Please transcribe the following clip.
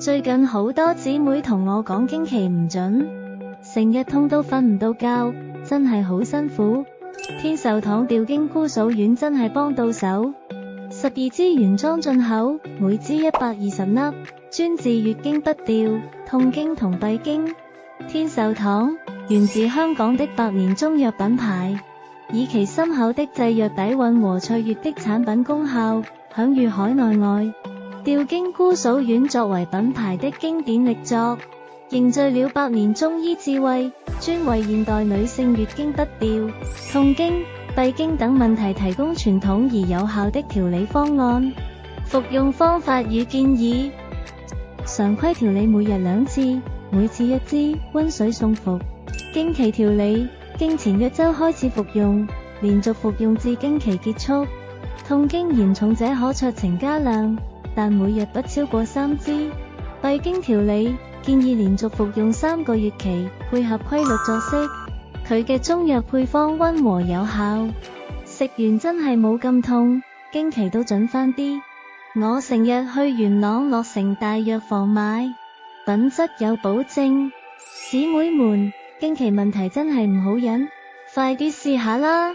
最近好多姊妹同我講經期唔準，成日痛到瞓唔到覺，真係好辛苦。天壽堂吊經姑嫂丸真係幫到手，12支原裝進口，每支120粒，專治月經不調、痛經同閉經。天壽堂源自香港的百年中藥品牌，以其深厚的製藥底蘊和卓越的產品功效，享譽海內外。吊經姑嫂丸作為品牌的經典力作，凝聚了百年中醫智慧，專為現代女性月經不調、痛經、閉經等問題提供傳統而有效的調理方案。服用方法與建議：常規調理每日2次，每次1支，溫水送服。經期調理，經前約週開始服用，連續服用至經期結束。痛經嚴重者可酌情加量，但每日不超過3支。閉經調理，建議連續服用3個月期，配合規律作息。佢嘅中藥配方溫和有效，食完真係冇咁痛，經期都準返啲。我成日去元朗樂城大藥房買，品質有保證。姊妹們，經期問題真係唔好忍，快啲試下啦！